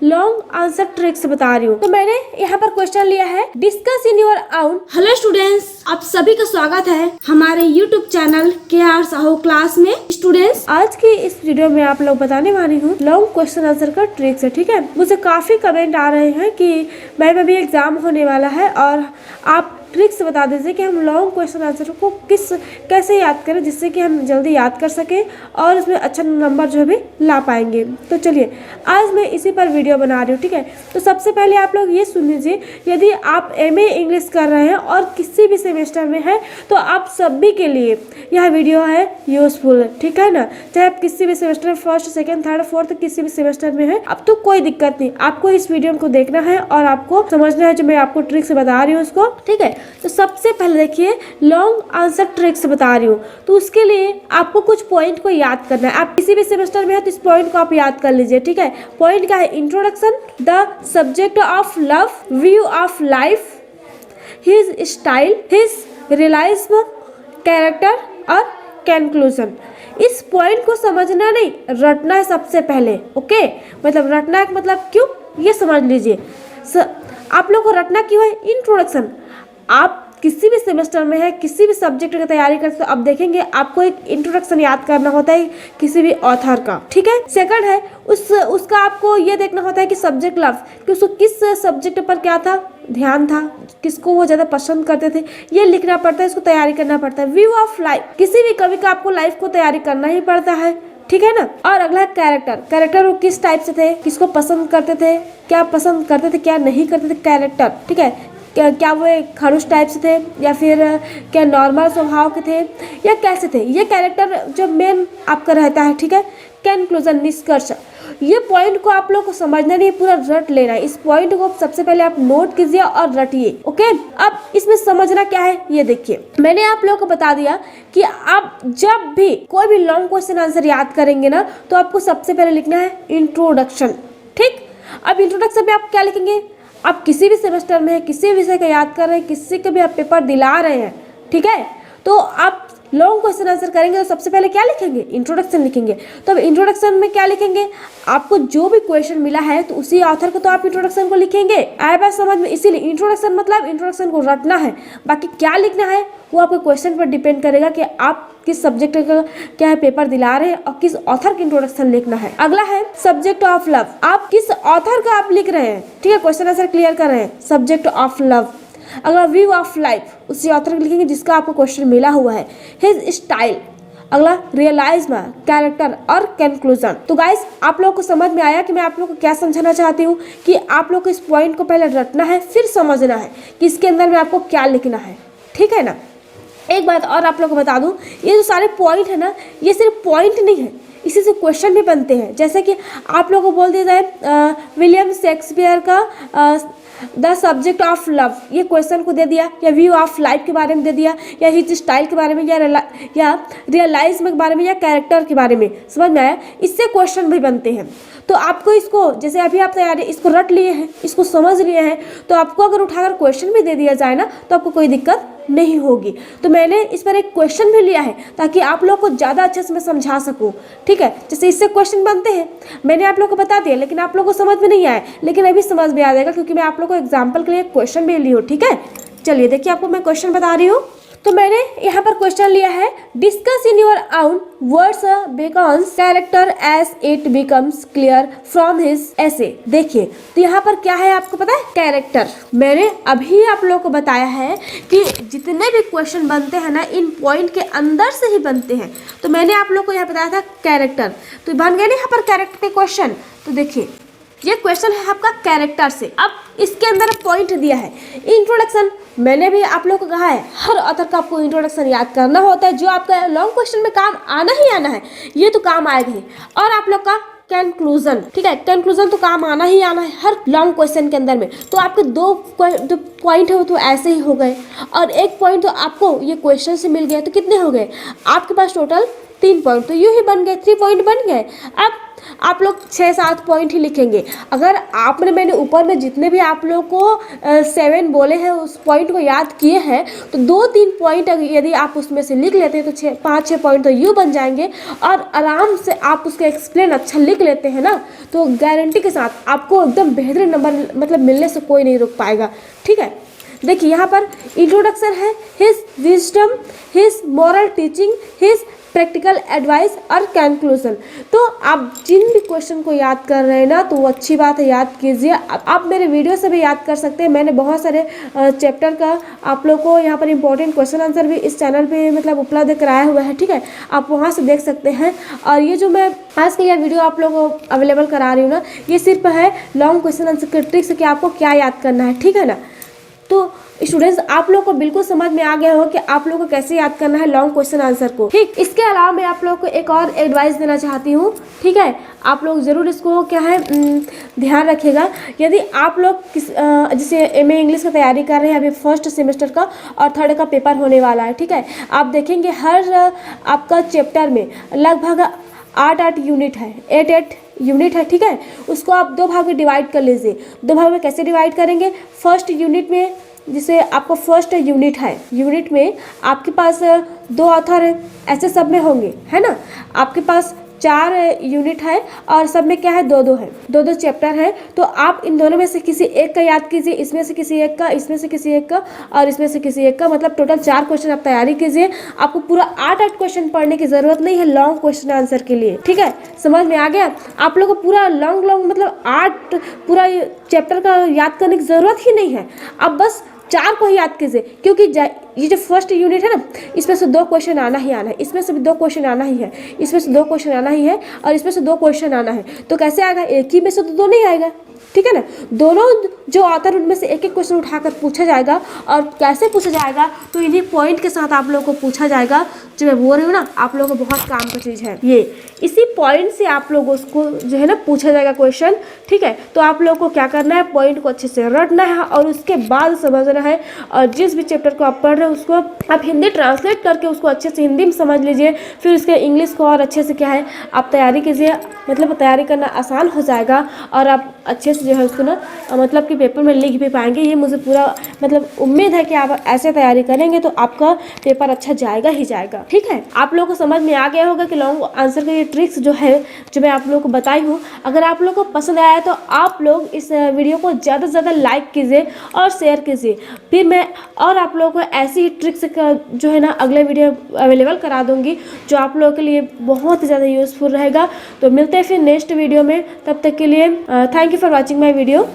Long answer tricks बता रही हूँ। तो मैंने यहाँ पर क्वेश्चन लिया है, डिस्कस इन योर आउन। हेलो स्टूडेंट्स, आप सभी का स्वागत है हमारे YouTube channel KR Sahu class में। स्टूडेंट्स, आज की इस वीडियो में आप लोग बताने वाली हूँ लॉन्ग क्वेश्चन आंसर का ट्रिक्स है। ठीक है, मुझे काफी कमेंट आ रहे हैं कि मैम अभी एग्जाम होने वाला है और आप ट्रिक्स बता दीजिए कि हम लॉन्ग क्वेश्चन आंसर को कैसे याद करें जिससे कि हम जल्दी याद कर सकें और उसमें अच्छा नंबर जो भी ला पाएंगे। तो चलिए आज मैं इसी पर वीडियो बना रही हूँ। ठीक है, तो सबसे पहले आप लोग ये सुन लीजिए, यदि आप MA इंग्लिश कर रहे हैं और किसी भी सेमेस्टर में हैं तो आप सभी के लिए यह वीडियो है यूजफुल। ठीक है ना, चाहे आप किसी भी semester first second third fourth किसी भी सेमेस्टर में है, अब तो कोई दिक्कत नहीं, आपको इस वीडियो को देखना है और आपको समझना है जो मैं आपको ट्रिक्स बता रही हूँ उसको। ठीक है, तो सबसे पहले देखिए लॉन्ग आंसर ट्रिक्स बता रही हूँ, तो उसके लिए आपको कुछ पॉइंट को याद करना है। आप किसी भी सेमेस्टर में है तो इस पॉइंट को आप याद कर लीजिए। ठीक है, पॉइंट क्या है? Introduction, the subject of love, view of life, his style, his realism, character और कंक्लूजन। इस पॉइंट को समझना नहीं, रटना है सबसे पहले। ओके, मतलब रटना है मतलब क्यों, ये समझ लीजिए। आप लोग को रटना क्यों है? इंट्रोडक्शन, आप किसी भी सेमेस्टर में है किसी भी सब्जेक्ट की तैयारी करते हो, अब देखेंगे आपको एक इंट्रोडक्शन याद करना होता है किसी भी ऑथर का। ठीक है, सेकंड है उसका आपको ये देखना होता है कि सब्जेक्ट लव, कि उसको किस सब्जेक्ट पर क्या था, ध्यान था, किसको वो ज्यादा पसंद करते थे, ये लिखना पड़ता है, इसको तैयारी करना पड़ता है। व्यू ऑफ लाइफ, किसी भी कवि का आपको लाइफ को तैयारी करना ही पड़ता है। ठीक है ना। और अगला है कैरेक्टर, कैरेक्टर वो किस टाइप से थे, किसको पसंद करते थे, क्या पसंद करते थे क्या नहीं करते थे, कैरेक्टर। ठीक है, क्या वो एक खड़ूस टाइप से थे या फिर क्या नॉर्मल स्वभाव के थे या कैसे थे, ये कैरेक्टर जो मेन आपका रहता है। ठीक है, कंक्लूजन, निष्कर्ष, ये पॉइंट को आप लोग को समझना नहीं, पूरा रट लेना है। इस पॉइंट को सबसे पहले आप नोट कीजिए और रटिए। ओके, अब इसमें समझना क्या है ये देखिए, मैंने आप लोगों को बता दिया कि आप जब भी कोई भी लॉन्ग क्वेश्चन आंसर याद करेंगे ना तो आपको सबसे पहले लिखना है इंट्रोडक्शन। ठीक, अब इंट्रोडक्शन में आप क्या लिखेंगे? आप किसी भी सेमेस्टर में है किसी विषय का याद कर रहे हैं, किसी का भी आप पेपर दिला रहे हैं, ठीक है, तो आप लॉन्ग क्वेश्चन आंसर करेंगे तो सबसे पहले क्या लिखेंगे? इंट्रोडक्शन लिखेंगे। तो अब इंट्रोडक्शन में क्या लिखेंगे? आपको जो भी क्वेश्चन मिला है तो उसी ऑथर को तो आप इंट्रोडक्शन को लिखेंगे। आया बात समझ में? इसीलिए इंट्रोडक्शन मतलब इंट्रोडक्शन को रटना है, बाकी क्या लिखना है वो आपके क्वेश्चन पर डिपेंड करेगा कि आप किस सब्जेक्ट का क्या है पेपर दिला रहे हैं और किस ऑथर की इंट्रोडक्शन लिखना है। अगला है सब्जेक्ट ऑफ लव, आप किस ऑथर का आप लिख रहे हैं। ठीक है, क्वेश्चन आंसर क्लियर कर रहे हैं, सब्जेक्ट ऑफ लव। अगला व्यू ऑफ लाइफ, उसी ऑथर को लिखेंगे जिसका आपको क्वेश्चन मिला हुआ है। हिज स्टाइल, अगला रियलाइज्म, कैरेक्टर और कंक्लूजन। तो गाइस, आप लोगों को समझ में आया कि मैं आप लोगों को क्या समझाना चाहती हूँ, कि आप लोग को इस पॉइंट को पहले रटना है फिर समझना है कि इसके अंदर में आपको क्या लिखना है। ठीक है ना। एक बात और आप लोग को बता दूं, ये जो सारे पॉइंट है ना, ये सिर्फ पॉइंट नहीं है, इसी से क्वेश्चन भी बनते हैं। जैसे कि आप लोगों को बोल दिया जाए विलियम शेक्सपियर का द सब्जेक्ट ऑफ लव, ये क्वेश्चन को दे दिया, या व्यू ऑफ लाइफ के बारे में दे दिया, या हिज स्टाइल के बारे में, या रियलाइज्म के बारे में, या कैरेक्टर के बारे में। समझ में आया? इससे क्वेश्चन भी बनते हैं। तो आपको इसको, जैसे अभी आप तैयारी इसको रट लिए हैं, इसको समझ लिए हैं, तो आपको अगर उठाकर क्वेश्चन भी दे दिया जाए ना तो आपको कोई दिक्कत नहीं होगी। तो मैंने इस पर एक क्वेश्चन भी लिया है ताकि आप लोग को ज़्यादा अच्छे से मैं समझा सकूं। ठीक है, जैसे इससे क्वेश्चन बनते हैं, मैंने आप लोग को बता दिया, लेकिन आप लोग को समझ में नहीं आया, लेकिन अभी समझ में आ जाएगा क्योंकि मैं आप लोग को एग्जाम्पल के लिए क्वेश्चन भी ली हूँ। ठीक है, चलिए देखिए, आपको मैं क्वेश्चन बता रही हूँ। तो मैंने यहाँ पर क्वेश्चन लिया है, discuss in your own words because character as it becomes clear from his essay. देखिए, तो यहाँ पर क्या है आपको पता है? कैरेक्टर। मैंने अभी आप लोगों को बताया है कि जितने भी क्वेश्चन बनते हैं ना इन पॉइंट के अंदर से ही बनते हैं। तो मैंने आप लोग को यहाँ बताया था कैरेक्टर, तो बन गए ना यहाँ पर कैरेक्टर के क्वेश्चन। तो देखिए, ये क्वेश्चन है आपका कैरेक्टर से। अब इसके अंदर पॉइंट दिया है इंट्रोडक्शन। मैंने भी आप लोगों को कहा है हर ऑथर का आपको इंट्रोडक्शन याद करना होता है, जो आपका लॉन्ग क्वेश्चन में काम आना ही आना है, ये तो काम आएगा ही। और आप लोग का कंक्लूजन, ठीक है, कंक्लूजन तो काम आना ही आना है हर लॉन्ग क्वेश्चन के अंदर में। तो आपके दो पॉइंट है वो तो ऐसे ही हो गए, और एक पॉइंट तो आपको ये क्वेश्चन से मिल गया, तो कितने हो गए आपके पास? टोटल 3 पॉइंट, तो यूं ही बन गए, 3 पॉइंट बन गए। अब आप लोग 6-7 पॉइंट ही लिखेंगे। अगर आपने मैंने ऊपर में जितने भी आप लोग को 7 बोले हैं उस पॉइंट को याद किए हैं तो 2-3 पॉइंट यदि आप उसमें से लिख लेते हैं तो 5-6 पॉइंट तो यूँ बन जाएंगे और आराम से आप उसका एक्सप्लेन अच्छा लिख लेते हैं ना तो गारंटी के साथ आपको एकदम बेहतरीन नंबर मतलब मिलने से कोई नहीं रोक पाएगा। ठीक है, देखिए यहाँ पर इंट्रोडक्शन है, his wisdom, his moral teaching, his practical advice और कंक्लूजन। तो आप जिन भी क्वेश्चन को याद कर रहे हैं ना तो वो अच्छी बात है, याद कीजिए। आप मेरे वीडियो से भी याद कर सकते हैं, मैंने बहुत सारे चैप्टर का आप लोग को यहाँ पर इंपॉर्टेंट क्वेश्चन आंसर भी इस चैनल पे मतलब उपलब्ध कराया हुआ है। ठीक है, आप वहाँ से देख सकते हैं। और ये जो मैं आज का यह वीडियो आप लोगों को अवेलेबल करा रही हूँ ना, ये सिर्फ है लॉन्ग क्वेश्चन आंसर के ट्रिक्स कि आपको क्या याद करना है। ठीक है ना, तो स्टूडेंट्स आप लोग को बिल्कुल समझ में आ गया हो कि आप लोग को कैसे याद करना है लॉन्ग क्वेश्चन आंसर को। ठीक, इसके अलावा मैं आप लोग को एक और एडवाइस देना चाहती हूँ। ठीक है, आप लोग ज़रूर इसको क्या है ध्यान रखिएगा। यदि आप लोग जैसे एमए इंग्लिश की तैयारी कर रहे हैं, अभी फर्स्ट सेमेस्टर का और थर्ड का पेपर होने वाला है। ठीक है, आप देखेंगे हर आपका चैप्टर में लगभग 8-8 यूनिट है, 8-8 यूनिट है। ठीक है, उसको आप 2 भाग में डिवाइड कर लीजिए। 2 भाग में कैसे डिवाइड करेंगे? फर्स्ट यूनिट में जैसे आपका फर्स्ट यूनिट है, यूनिट में आपके पास 2 ऑथर है, ऐसे सब में होंगे, है ना। आपके पास 4 यूनिट है और सब में क्या है 2-2 है, 2-2 चैप्टर है। तो आप इन दोनों में से किसी एक का याद कीजिए, इसमें से किसी एक का, इसमें से किसी एक का और इसमें से किसी एक का, मतलब टोटल 4 क्वेश्चन आप तैयारी कीजिए। आपको पूरा 8-8 क्वेश्चन पढ़ने की जरूरत नहीं है लॉन्ग क्वेश्चन आंसर के लिए। ठीक है, समझ में आ गया? आप लोग को पूरा लॉन्ग मतलब 8 पूरा चैप्टर का याद करने की जरूरत ही नहीं है, आप बस 4 को ही याद कीजिए। क्योंकि ये जो फर्स्ट यूनिट है ना, इसमें से 2 क्वेश्चन आना ही आना है, इसमें से भी 2 क्वेश्चन आना ही है, इसमें से 2 क्वेश्चन आना ही है और इसमें से 2 क्वेश्चन आना है। तो कैसे आएगा? एक ही में से तो 2 नहीं आएगा। ठीक है ना, दोनों जो ऑथर उनमें से एक-एक क्वेश्चन उठाकर पूछा जाएगा। और कैसे पूछा जाएगा? तो इन्हीं पॉइंट के साथ आप लोगों को पूछा जाएगा। जो मैं बोल रही हूँ ना, आप लोगों को बहुत काम की चीज़ है ये, इसी पॉइंट से आप लोगों को जो है ना पूछा जाएगा क्वेश्चन। ठीक है, तो आप लोगों को क्या करना है, पॉइंट को अच्छे से रटना है और उसके बाद समझना है। और जिस भी चैप्टर को आप पढ़ रहे हो उसको आप हिंदी ट्रांसलेट करके उसको अच्छे से हिंदी में समझ लीजिए। फिर उसके इंग्लिश को और अच्छे से क्या है आप तैयारी कीजिए, मतलब तैयारी करना आसान हो जाएगा और आप अच्छे से जो है उसको ना मतलब कि पेपर में लिख भी पाएंगे। ये मुझे पूरा मतलब उम्मीद है कि आप ऐसे तैयारी करेंगे तो आपका पेपर अच्छा जाएगा ही जाएगा। ठीक है, आप लोगों को समझ में आ गया होगा कि लॉन्ग आंसर के ये ट्रिक्स जो है जो मैं आप लोगों को बताई हूँ। अगर आप लोगों को पसंद आया तो आप लोग इस वीडियो को ज़्यादा से ज़्यादा लाइक कीजिए और शेयर कीजिए। फिर मैं और आप लोगों को ऐसी ट्रिक्स का जो है ना अगले वीडियो अवेलेबल करा दूंगी जो आप लोगों के लिए बहुत ज़्यादा यूज़फुल रहेगा। तो मिलते हैं फिर नेक्स्ट वीडियो में, तब तक के लिए thank you for watching my video.